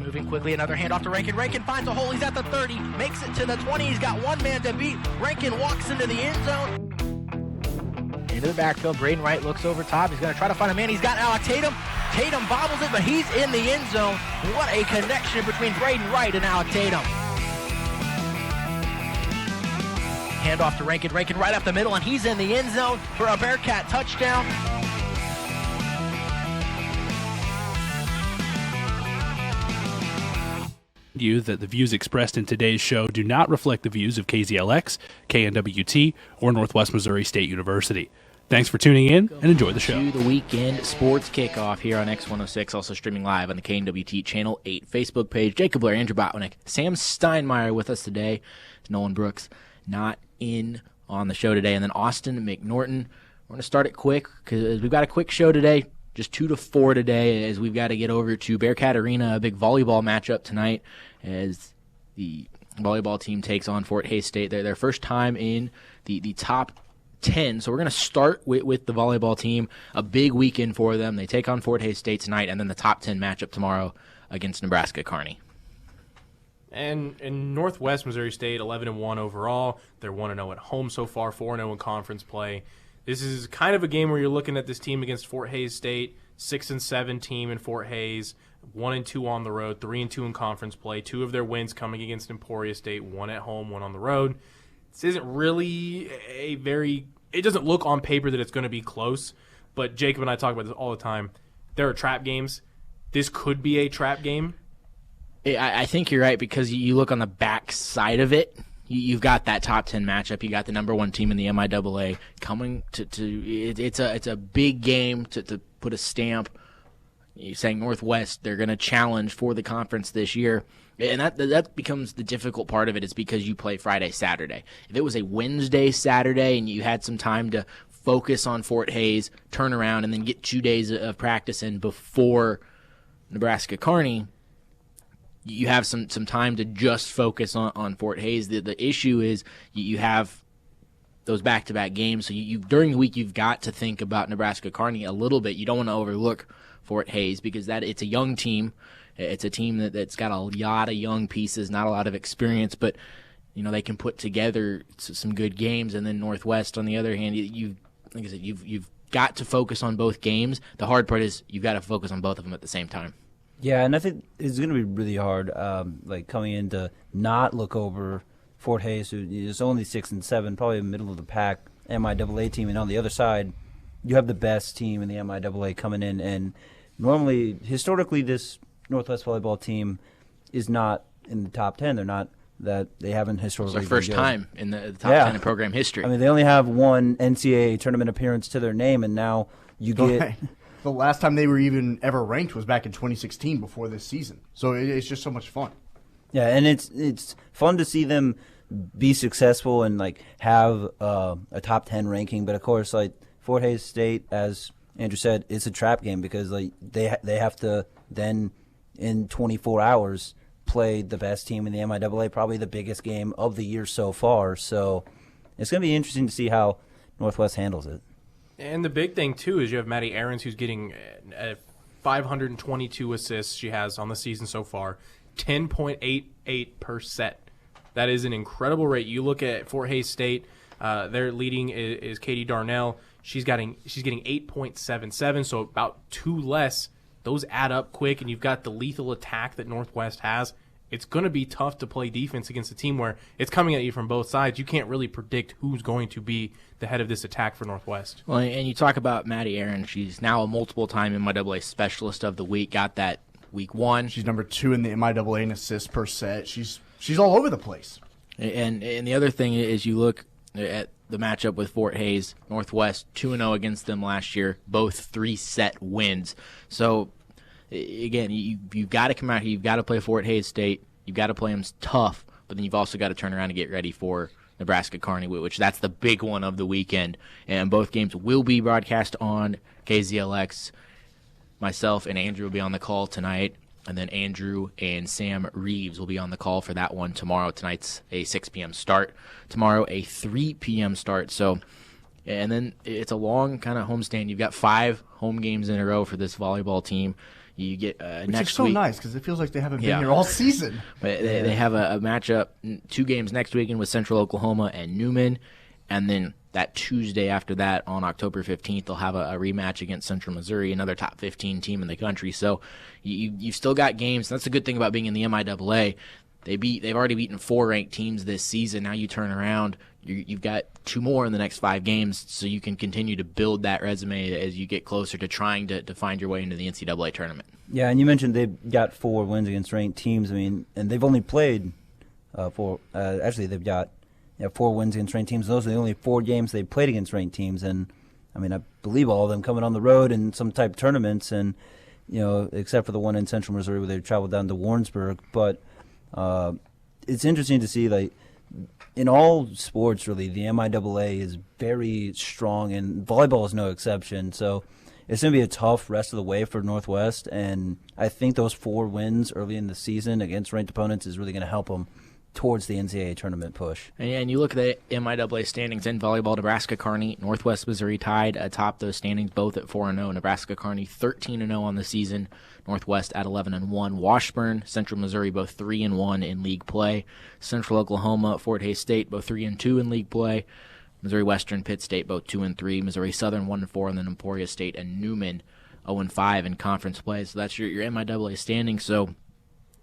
moving quickly. Another handoff to Rankin. Rankin finds a hole. He's at the 30. Makes it to the 20. He's got one man to beat. Rankin walks into the end zone. Into the backfield. Braden Wright looks over top. He's going to try to find a man. He's got Alec Tatum. Tatum bobbles it, but he's in the end zone. What a connection between Braden Wright and Alec Tatum. Handoff to Rankin. Rankin right up the middle, and he's in the end zone for a Bearcat touchdown. You that the views expressed in today's show do not reflect the views of KZLX, KNWT, or Northwest Missouri State University. Thanks for tuning in and enjoy the show. To the weekend sports kickoff here on X106, also streaming live on the KNWT Channel 8 Facebook page. Jacob Blair, Andrew Botwinick, Sam Steinmeier with us today. Nolan Brooks not in on the show today. And then Austin McNorton. We're going to start it quick because we've got a quick show today. Just 2 to 4 today as we've got to get over to Bearcat Arena, a big volleyball matchup tonight as the volleyball team takes on Fort Hays State. They're their first time in the top 10. So we're going to start with the volleyball team. A big weekend for them. They take on Fort Hays State tonight, and then the top 10 matchup tomorrow against Nebraska Kearney. And in Northwest Missouri State, 11-1 overall. They're 1-0 at home so far, 4-0 in conference play. This is kind of a game where you're looking at this team against Fort Hays State, 6-7 team in Fort Hays, 1-2 on the road, 3-2 in conference play. 2 of their wins coming against Emporia State, 1 at home, 1 on the road. This isn't really it doesn't look on paper that it's going to be close, but Jacob and I talk about this all the time. There are trap games. This could be a trap game. I think you're right because you look on the back side of it. You've got that top 10 matchup. You got the number 1 team in the MIAA coming to it's a big game to put a stamp. You're saying Northwest, they're going to challenge for the conference this year. And that becomes the difficult part of it is because you play Friday, Saturday. If it was a Wednesday, Saturday, and you had some time to focus on Fort Hays, turn around, and then get 2 days of practice in before Nebraska Kearney, you have some time to just focus on Fort Hays. The issue is you have those back-to-back games. So you during the week you've got to think about Nebraska Kearney a little bit. You don't want to overlook Fort Hays because it's a young team. It's a team that's got a lot of young pieces, not a lot of experience, but they can put together some good games. And then Northwest, on the other hand, like I said, you've got to focus on both games. The hard part is you've got to focus on both of them at the same time. Yeah, and I think it's going to be really hard, coming in to not look over Fort Hays, who is only 6-7, probably middle of the pack MIAA team, and on the other side, you have the best team in the MIAA coming in. And normally, historically, this Northwest volleyball team is not in the top 10. They're not that they haven't historically. It's their first time in the top 10 in program history. I mean, they only have one NCAA tournament appearance to their name, and now you get. The last time they were even ever ranked was back in 2016 before this season. So it's just so much fun. Yeah, and it's fun to see them be successful and have a top 10 ranking. But of course, Fort Hays State, as Andrew said, it's a trap game because they have to then in 24 hours play the best team in the MIAA, probably the biggest game of the year so far. So it's going to be interesting to see how Northwest handles it. And the big thing, too, is you have Maddie Aarons, who's getting 522 assists she has on the season so far, 10.88 per set. That is an incredible rate. You look at Fort Hays State, their leading is Katie Darnell. She's getting 8.77, so about 2 less. Those add up quick, and you've got the lethal attack that Northwest has. It's going to be tough to play defense against a team where it's coming at you from both sides. You can't really predict who's going to be the head of this attack for Northwest. Well, and you talk about Maddie Aaron. She's now a multiple-time MIAA Specialist of the Week. Got that week 1. She's number 2 in the MIAA in assists per set. She's all over the place. And the other thing is you look at the matchup with Fort Hays, Northwest 2-0 against them last year, both 3-set wins. So again, you've got to come out here. You've got to play Fort Hays State. You've got to play them tough, but then you've also got to turn around and get ready for Nebraska Kearney, which that's the big one of the weekend. And both games will be broadcast on KZLX. Myself and Andrew will be on the call tonight, and then Andrew and Sam Reeves will be on the call for that one tomorrow. Tonight's a 6 p.m. start. Tomorrow, a 3 p.m. start. So, and then it's a long kind of homestand. You've got 5 home games in a row for this volleyball team. You get Which next is so week. nice because it feels like they haven't been Yeah. here all season. But they have a matchup, 2 games next weekend with Central Oklahoma and Newman, and then that Tuesday after that on October 15th, they'll have a rematch against Central Missouri, another top 15 team in the country. So you've still got games. That's a good thing about being in the MIAA. They've already beaten 4 ranked teams this season. Now you turn around, you've got 2 more in the next 5 games, so you can continue to build that resume as you get closer to trying to find your way into the NCAA tournament. Yeah, and you mentioned they've got 4 wins against ranked teams. I mean, and they've only played 4. Actually, they've got 4 wins against ranked teams. Those are the only 4 games they've played against ranked teams, and I mean, I believe all of them coming on the road in some type of tournaments, and except for the one in Central Missouri where they traveled down to Warrensburg. But it's interesting to see, like, in all sports, really, the MIAA is very strong, and volleyball is no exception. So it's going to be a tough rest of the way for Northwest, and I think those 4 wins early in the season against ranked opponents is really going to help them towards the NCAA tournament push. And you look at the MIAA standings in volleyball, Nebraska Kearney, Northwest Missouri tied atop those standings, both at 4-0. Nebraska Kearney 13-0 on the season, Northwest at 11-1. Washburn, Central Missouri both 3-1 in league play. Central Oklahoma, Fort Hays State both 3-2 in league play. Missouri Western, Pitt State both 2-3. Missouri Southern 1-4, and then Emporia State and Newman 0-5 in conference play. So that's your MIAA standing. So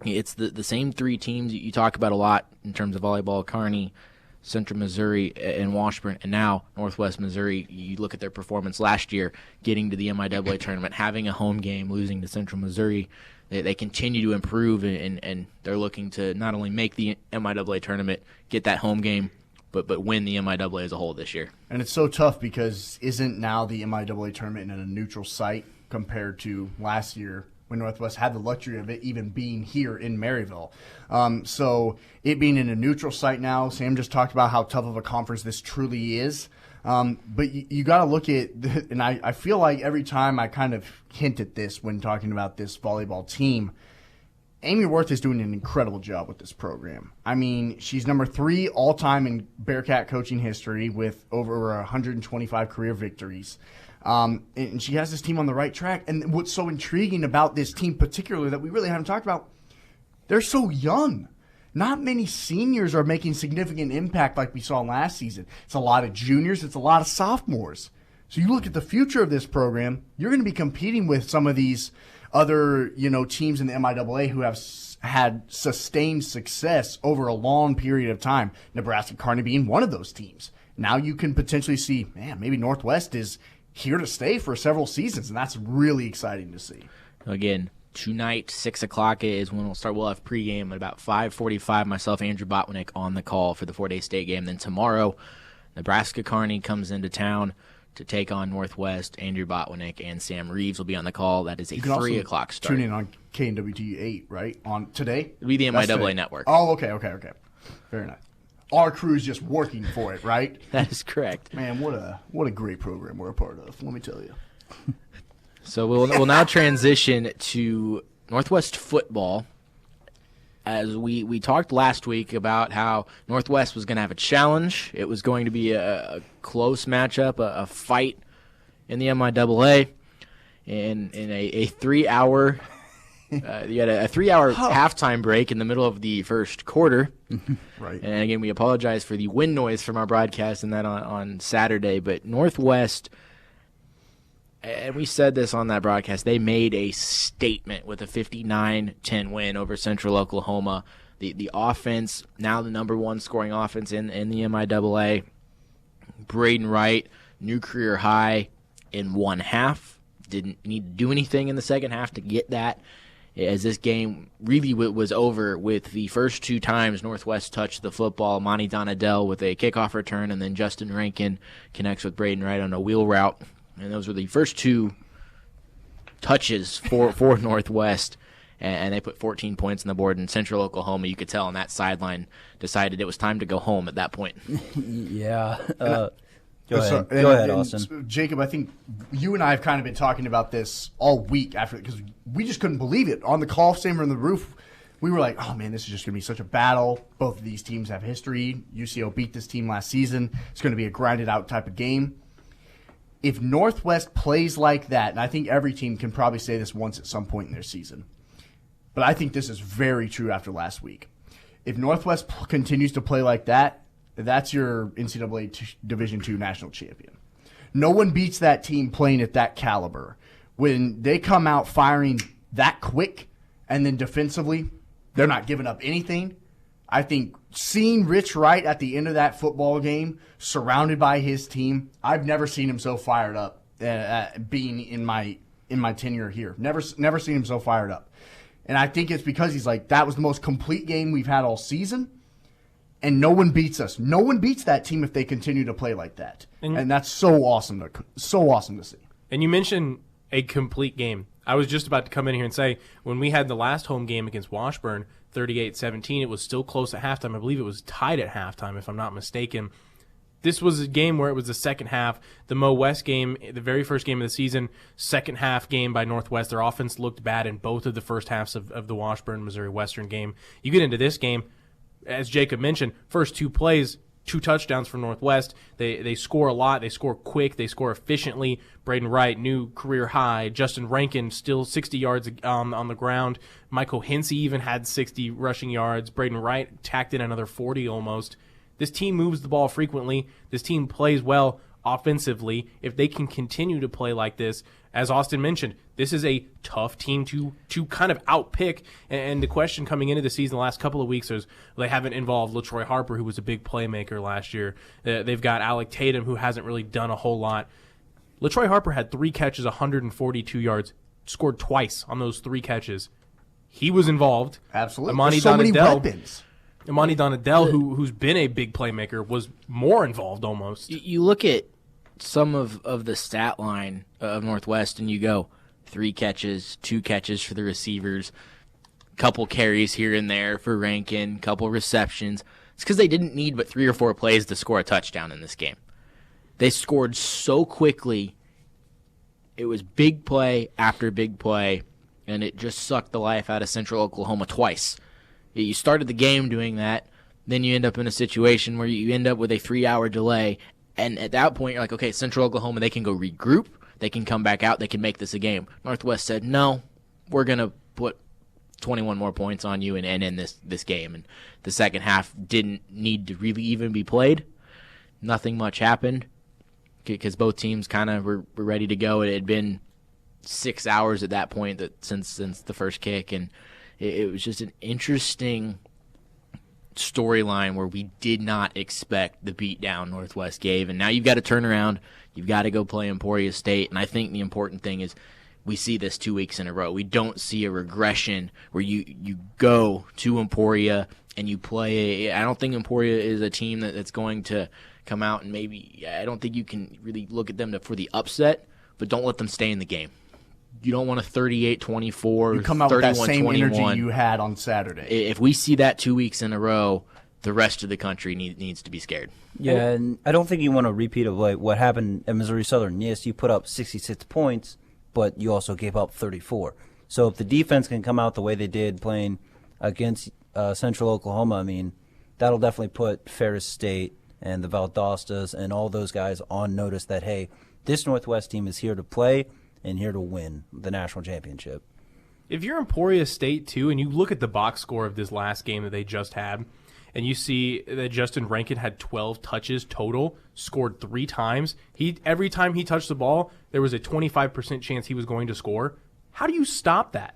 it's the same 3 teams you talk about a lot in terms of volleyball: Kearney, Central Missouri, and Washburn. And now Northwest Missouri, you look at their performance last year, getting to the MIAA tournament, having a home game, losing to Central Missouri. They continue to improve, and they're looking to not only make the MIAA tournament, get that home game, but win the MIAA as a whole this year. And it's so tough because isn't now the MIAA tournament in a neutral site compared to last year when Northwest had the luxury of it even being here in Maryville. So it being in a neutral site now, Sam just talked about how tough of a conference this truly is. But you got to look at, and I feel like every time I kind of hint at this when talking about this volleyball team, Amy Worth is doing an incredible job with this program. I mean, she's number 3 all-time in Bearcat coaching history with over 125 career victories. And she has this team on the right track. And what's so intriguing about this team particularly that we really haven't talked about, they're so young. Not many seniors are making significant impact like we saw last season. It's a lot of juniors. It's a lot of sophomores. So you look at the future of this program, you're going to be competing with some of these other teams in the MIAA who have had sustained success over a long period of time. Nebraska Kearney being one of those teams. Now you can potentially see, man, maybe Northwest is here to stay for several seasons, and that's really exciting to see. Again, tonight, 6 o'clock is when we'll start. We'll have pregame at about 5:45. Myself, Andrew Botwinick, on the call for the Fort Hays State game. Then tomorrow, Nebraska Kearney comes into town to take on Northwest. Andrew Botwinick and Sam Reeves will be on the call. That is a 3 o'clock start. Tune in on KNWT 8, right? On today? It'll be the MIAA network. Oh, okay. Very nice. Our crew's just working for it, right? That is correct. Man, what a great program we're a part of, let me tell you. So we'll now transition to Northwest football. As we talked last week about how Northwest was going to have a challenge. It was going to be a close matchup, a fight in the MIAA. In a 3-hour you had a 3-hour halftime break in the middle of the first quarter. Right. And again, we apologize for the wind noise from our broadcast and that on Saturday. But Northwest, and we said this on that broadcast, they made a statement with a 59-10 win over Central Oklahoma. The offense, now the number 1 scoring offense in the MIAA. Braden Wright, new career high in 1 half. Didn't need to do anything in the second half to get that, as this game really was over with the first 2 times Northwest touched the football. Monty Donadell with a kickoff return, and then Justin Rankin connects with Braden Wright on a wheel route. And those were the first 2 touches for Northwest, and they put 14 points on the board. And Central Oklahoma, you could tell on that sideline, decided it was time to go home at that point. Yeah. Go So- ahead, Austin. Jacob, I think you and I have kind of been talking about this all week after, because we just couldn't believe it. On the call, same on the roof, we were like, oh, man, this is just going to be such a battle. Both of these teams have history. UCO beat this team last season. It's going to be a grinded-out type of game. if Northwest plays like that, and I think every team can probably say this once at some point in their season, but I think this is very true after last week. If Northwest continues to play like that, that's your NCAA Division II national champion. No one beats that team playing at that caliber. When they come out firing that quick and then defensively, they're not giving up anything. I think seeing Rich Wright at the end of that football game, surrounded by his team, I've never seen him so fired up. Being in my tenure here, never seen him so fired up. And I think it's because he's like, that was the most complete game we've had all season, and no one beats us. No one beats that team if they continue to play like that, and that's so awesome to see. And you mentioned a complete game. I was just about to come in here and say, when we had the last home game against Washburn, 38-17, it was still close at halftime. I believe it was tied at halftime, if I'm not mistaken. This was a game where it was the second half. The Mo West game, the very first game of the season, second half game by Northwest. Their offense looked bad in both of the first halves of the Washburn Missouri Western game. You get into this game, as Jacob mentioned, first 2 plays, 2 touchdowns for Northwest. They score a lot. They score quick. They score efficiently. Braden Wright, new career high. Justin Rankin, still 60 yards on the ground. Michael Hinsey even had 60 rushing yards. Braden Wright tacked in another 40 almost. This team moves the ball frequently. This team plays well offensively. If they can continue to play like this, as Austin mentioned, this is a tough team to kind of outpick. And the question coming into the season the last couple of weeks is they haven't involved LaTroy Harper, who was a big playmaker last year. They've got Alec Tatum, who hasn't really done a whole lot. LaTroy Harper had 3 catches, 142 yards, scored twice on those 3 catches. He was involved. Absolutely. Imani so many Donadell, weapons. Imani Donadell, who's been a big playmaker, was more involved almost. You look at some of the stat line of Northwest and you go 3 catches, 2 catches for the receivers, couple carries here and there for Rankin, couple receptions. It's because they didn't need but 3 or 4 plays to score a touchdown in this game. They scored so quickly. It was big play after big play, and it just sucked the life out of Central Oklahoma twice. You started the game doing that, then you end up in a situation where you end up with a 3-hour delay, and at that point you're like, okay, Central Oklahoma, they can go regroup, they can come back out, they can make this a game. Northwest said, no, we're going to put 21 more points on you and end this game. And the second half didn't need to really even be played. Nothing much happened because both teams kind of were ready to go. It had been 6 hours at that point since the first kick, and it was just an interesting storyline where we did not expect the beatdown Northwest gave. And now you've got to turn around. You've got to go play Emporia State. And I think the important thing is we see this 2 weeks in a row. We don't see a regression where you go to Emporia and you play. I don't think Emporia is a team that's going to come out and maybe – I don't think you can really look at them for the upset, but don't let them stay in the game. You don't want a 38-24, you come out with that same 31-21. energy you had on Saturday. If we see that 2 weeks in a row, the rest of the country needs to be scared. Yeah, and I don't think you want a repeat of like what happened at Missouri Southern. Yes, you put up 66 points, but you also gave up 34. So if the defense can come out the way they did playing against Central Oklahoma, I mean, that'll definitely put Ferris State and the Valdostas and all those guys on notice that, hey, this Northwest team is here to play and here to win the national championship. If you're Emporia State, too, and you look at the box score of this last game that they just had, and you see that Justin Rankin had 12 touches total, scored 3 times. Every time he touched the ball, there was a 25% chance he was going to score. How do you stop that?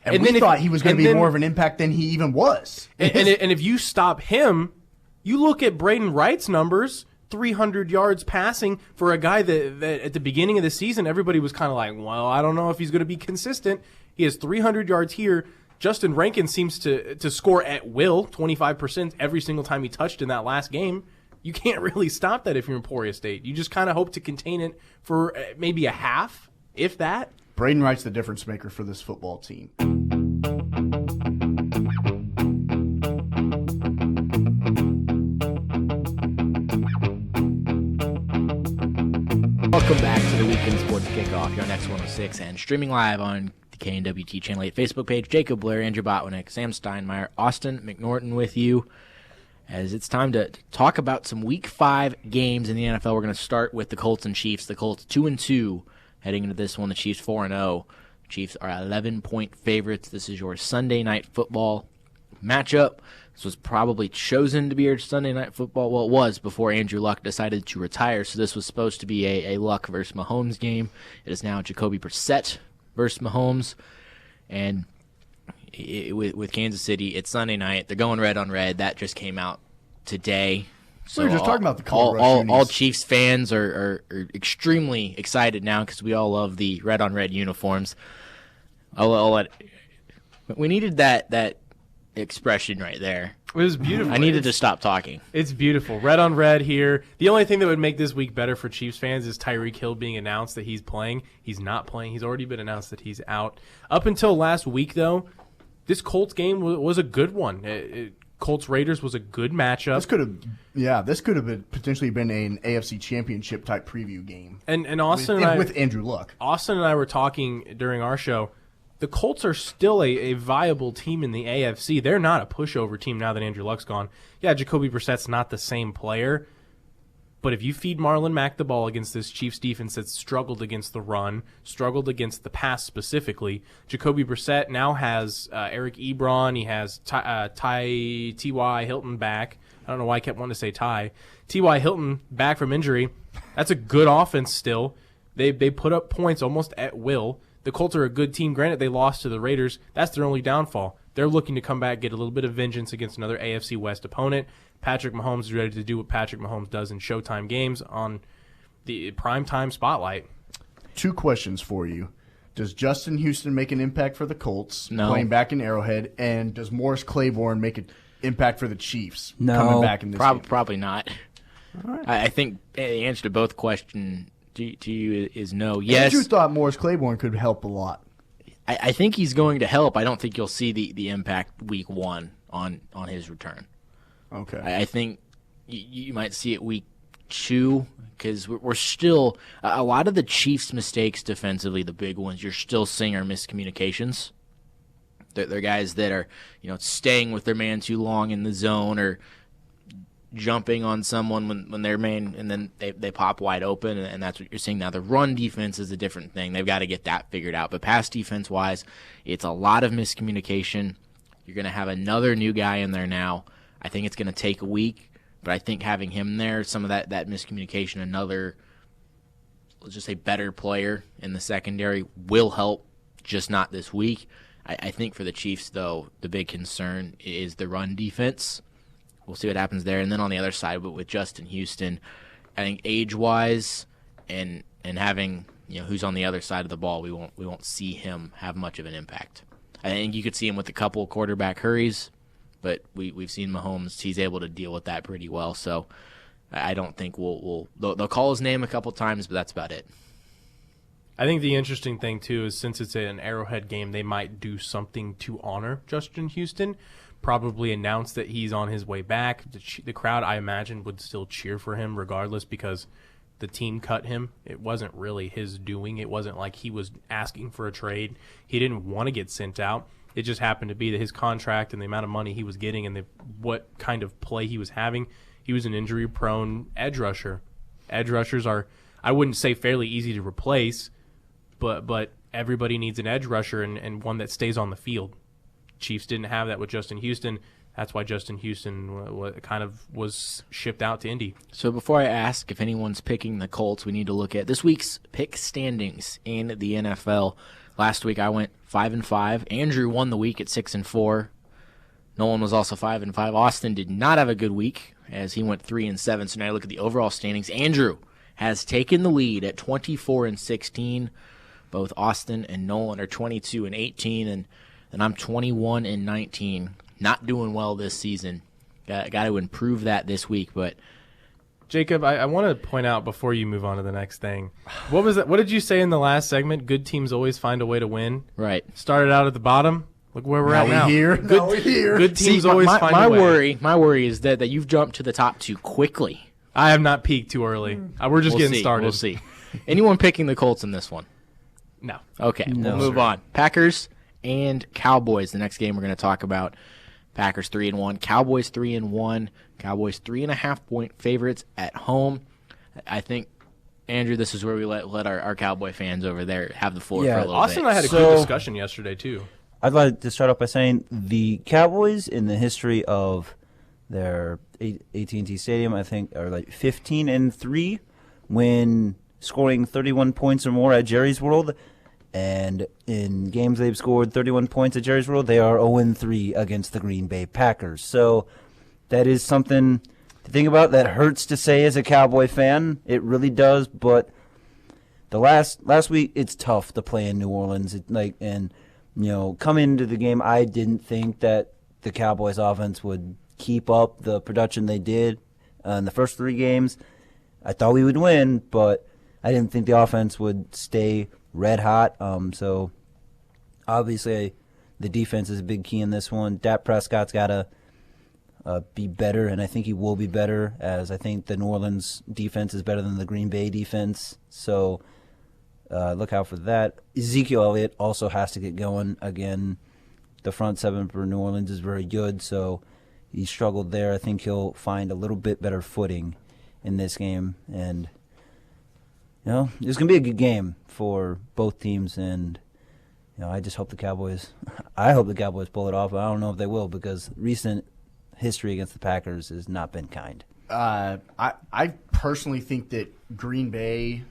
And we thought he was going to be more of an impact than he even was. And if you stop him, you look at Braden Wright's numbers, 300 yards passing for a guy that at the beginning of the season, everybody was kind of like, well, I don't know if he's going to be consistent. He has 300 yards here. Justin Rankin seems to score at will, 25% every single time he touched in that last game. You can't really stop that if you're Emporia State. You just kind of hope to contain it for maybe a half, if that. Braden Wright's the difference maker for this football team. Welcome back to the Weekend Sports Kickoff. You're on X106 and streaming live on the KNWT Channel 8 Facebook page. Jacob Blair, Andrew Botwinick, Sam Steinmeier, Austin McNorton with you. as it's time to talk about some Week 5 games in the NFL. We're going to start with the Colts and Chiefs. The Colts 2-2 heading into this one. The Chiefs 4-0. Chiefs are 11-point favorites. This is your Sunday Night Football matchup. This was probably chosen to be your Sunday Night Football. Well, it was before Andrew Luck decided to retire, so this was supposed to be a Luck versus Mahomes game. It is now Jacoby Brissett versus Mahomes. And with Kansas City, it's Sunday night. They're going red on red. That just came out today. So we were just talking about the color rush all Chiefs fans are extremely excited now because we all love the red on red uniforms. We needed that expression right there. It was beautiful. I needed to stop talking. It's beautiful. Red on red here. The only thing that would make this week better for Chiefs fans is Tyreek Hill being announced that he's playing. He's not playing. He's already been announced that he's out. Up until last week, though, this Colts game was a good one. Colts-Raiders was a good matchup. This could have potentially been an AFC Championship type preview game. And Austin with Andrew Luck. Austin and I were talking during our show. The Colts are still a viable team in the AFC. They're not a pushover team now that Andrew Luck's gone. Yeah, Jacoby Brissett's not the same player, but if you feed Marlon Mack the ball against this Chiefs defense that's struggled against the run, struggled against the pass specifically, Jacoby Brissett now has Eric Ebron. He has T.Y. Hilton back. I don't know why I kept wanting to say Ty. T.Y. Hilton back from injury. That's a good offense still. They put up points almost at will. The Colts are a good team. Granted, they lost to the Raiders. That's their only downfall. They're looking to come back, get a little bit of vengeance against another AFC West opponent. Patrick Mahomes is ready to do what Patrick Mahomes does in Showtime games on the primetime spotlight. 2 questions for you. Does Justin Houston make an impact for the Colts playing back in Arrowhead? And does Morris Claiborne make an impact for the Chiefs coming back in this game? Probably not. All right. I think the answer to both questions to you is no. Yes. Andrew thought Morris Claiborne could help a lot. I think he's going to help. I don't think you'll see the impact week 1 on his return. Okay. I think you might see it week 2 because we're still – a lot of the Chiefs' mistakes defensively, the big ones, you're still seeing are miscommunications. They're guys that are, staying with their man too long in the zone or – jumping on someone when they're main, and then they pop wide open, and that's what you're seeing now. The run defense is a different thing. They've got to get that figured out. But pass defense-wise, it's a lot of miscommunication. You're going to have another new guy in there now. I think it's going to take a week, but I think having him there, some of that miscommunication, another, let's just say, better player in the secondary will help, just not this week. I think for the Chiefs, though, the big concern is the run defense. We'll see what happens there. And then on the other side, but with Justin Houston, I think age-wise and having who's on the other side of the ball, we won't see him have much of an impact. I think you could see him with a couple of quarterback hurries, but we've seen Mahomes. He's able to deal with that pretty well. So I don't think they'll call his name a couple times, but that's about it. I think the interesting thing, too, is since it's an Arrowhead game, they might do something to honor Justin Houston. Probably announce that he's on his way back. The crowd, I imagine, would still cheer for him regardless because the team cut him. It wasn't really his doing. It wasn't like he was asking for a trade. He didn't want to get sent out. It just happened to be that his contract and the amount of money he was getting and what kind of play he was having, he was an injury-prone edge rusher. Edge rushers are, I wouldn't say fairly easy to replace, but everybody needs an edge rusher and one that stays on the field. Chiefs didn't have that with Justin Houston. That's why Justin Houston kind of was shipped out to Indy. So before I ask if anyone's picking the Colts, we need to look at this week's pick standings in the NFL. Last week I went 5-5. Andrew won the week at 6-4. Nolan was also 5-5. Austin did not have a good week as he went 3-7. So now you look at the overall standings. Andrew has taken the lead at 24-16. Both Austin and Nolan are 22-18, and I'm 21-19. Not doing well this season. Got to improve that this week. But Jacob, I want to point out before you move on to the next thing. What was that? What did you say in the last segment? Good teams always find a way to win. Right. Started out at the bottom. Look where we're at now. We're here. Good teams always find a way. My worry is that you've jumped to the top too quickly. I have not peaked too early. We're just getting started. We'll see. Anyone picking the Colts in this one? No. Okay, we'll move on. Packers and Cowboys, the next game we're going to talk about. Packers 3-1. Cowboys 3-1. Cowboys 3.5-point favorites at home. I think, Andrew, this is where we let our Cowboy fans over there have the floor for a little Austin bit. and I had a good discussion yesterday, too. I'd like to start off by saying the Cowboys in the history of their AT&T Stadium, I think, are like 15-3 when scoring 31 points or more at Jerry's World. And in games they've scored 31 points at Jerry's World, they are 0-3 against the Green Bay Packers. So that is something to think about. That hurts to say as a Cowboy fan. It really does. But the last week, it's tough to play in New Orleans. Coming into the game, I didn't think that the Cowboys offense would keep up the production they did in the first 3 games. I thought we would win, but I didn't think the offense would stay red hot. So obviously the defense is a big key in this one. Dak Prescott's got to be better, and I think he will be better, as I think the New Orleans defense is better than the Green Bay defense. So look out for that. Ezekiel Elliott also has to get going again. The front seven for New Orleans is very good, so he struggled there. I think he'll find a little bit better footing in this game, and it's going to be a good game for both teams, and I just hope the Cowboys pull it off. I don't know if they will, because recent history against the Packers has not been kind. I personally think that Green Bay,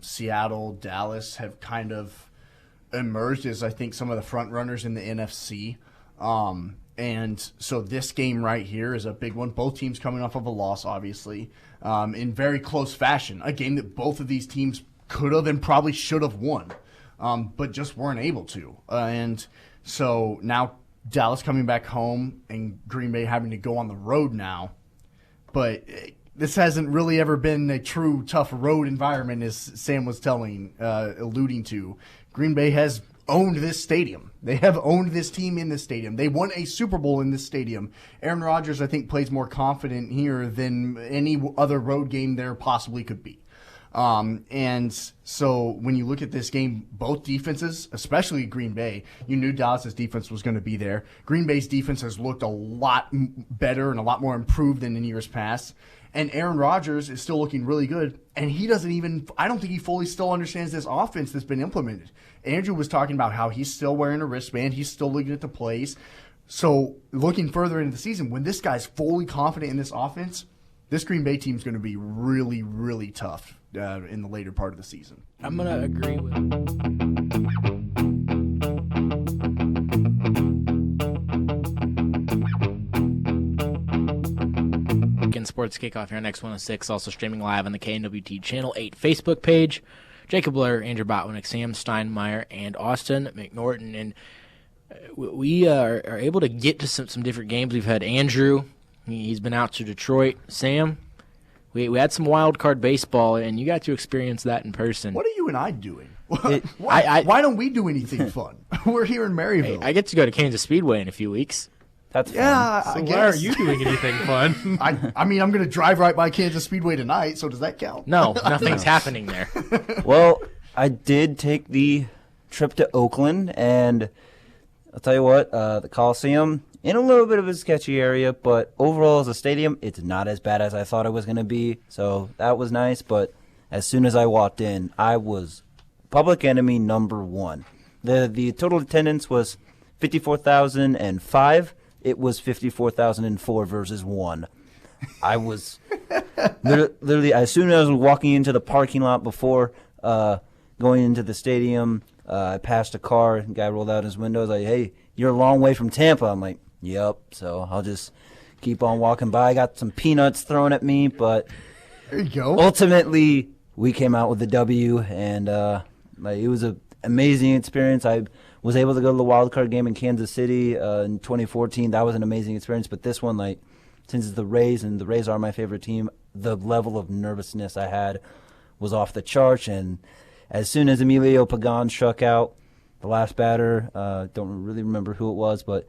Seattle, Dallas have kind of emerged as, I think, some of the front runners in the NFC. And so this game right here is a big one. Both teams coming off of a loss, obviously, in very close fashion. A game that both of these teams could have and probably should have won, but just weren't able to. And so now Dallas coming back home and Green Bay having to go on the road now. But this hasn't really ever been a true tough road environment, as Sam was alluding to. Green Bay has owned this stadium. They have owned this team in this stadium. They won a Super Bowl in this stadium. Aaron Rodgers, I think, plays more confident here than any other road game there possibly could be. And so when you look at this game, both defenses, especially Green Bay, you knew Dallas's defense was going to be there. Green Bay's defense has looked a lot better and a lot more improved than in years past. And Aaron Rodgers is still looking really good. And I don't think he fully still understands this offense that's been implemented. Andrew was talking about how he's still wearing a wristband. He's still looking at the plays. So looking further into the season, when this guy's fully confident in this offense, this Green Bay team is going to be really, really tough in the later part of the season. I'm going to agree with Sports Kickoff here on X106, also streaming live on the KNWT Channel 8 Facebook page. Jacob Blair, Andrew Botwinick, Sam Steinmeier, and Austin McNorton. And we are able to get to some different games. We've had Andrew. He's been out to Detroit. Sam, we had some wild card baseball, and you got to experience that in person. What are you and I doing? Why don't we do anything fun? We're here in Maryville. I get to go to Kansas Speedway in a few weeks. That's fun. Yeah, So I why guess. are you doing anything fun? I mean, I'm going to drive right by Kansas Speedway tonight, so does that count? No, nothing's happening there. Well, I did take the trip to Oakland, and I'll tell you what, the Coliseum, in a little bit of a sketchy area, but overall as a stadium, it's not as bad as I thought it was going to be, so that was nice. But as soon as I walked in, I was public enemy number one. The total attendance was 54,005. It was 54,004 versus 1. I was literally, as soon as I was walking into the parking lot before going into the stadium, I passed a car. The guy rolled out his windows like, "Hey, you're a long way from Tampa." I'm like, "Yep." So I'll just keep on walking by. I got some peanuts thrown at me, but There you go. ultimately we came out with the W, and it was an amazing experience. I was able to go to the wild card game in Kansas City in 2014. That was an amazing experience. But this one, since it's the Rays, and the Rays are my favorite team, the level of nervousness I had was off the charts. And as soon as Emilio Pagan struck out, the last batter, don't really remember who it was, but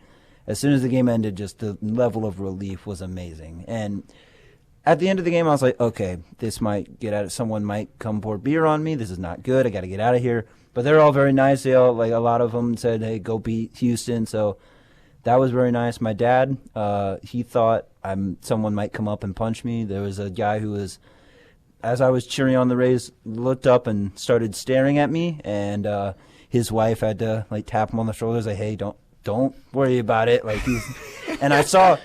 as soon as the game ended, just the level of relief was amazing. And at the end of the game, I was like, okay, this might get out. Someone might come pour beer on me. This is not good. I got to get out of here. But they're all very nice. They all, a lot of them said, "Hey, go beat Houston." So that was very nice. My dad, he thought someone might come up and punch me. There was a guy who was, as I was cheering on the Rays, looked up and started staring at me, and his wife had to like tap him on the shoulders, like, "Hey, don't worry about it." Like and I saw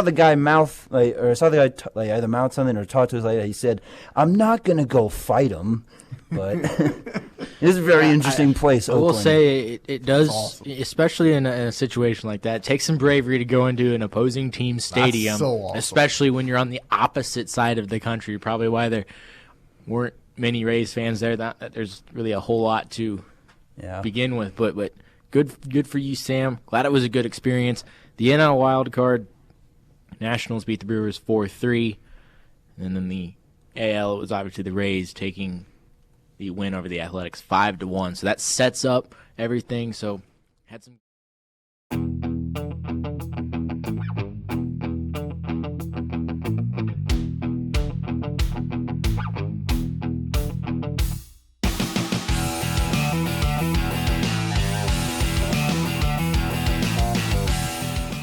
the guy mouth either mouth something or talk to his lady. He said, "I'm not gonna go fight him," but it's a very interesting place. I will Oakland. say it does, awesome. especially in a situation like that. It takes some bravery to go into an opposing team's stadium, so awesome. especially when you're on the opposite side of the country. Probably why there weren't many Rays fans there. That there's really a whole lot to begin with, but good for you, Sam. Glad it was a good experience. The NL wild card, Nationals beat the Brewers 4-3, and then the AL, it was obviously the Rays taking the win over the Athletics 5-1. So that sets up everything. So had some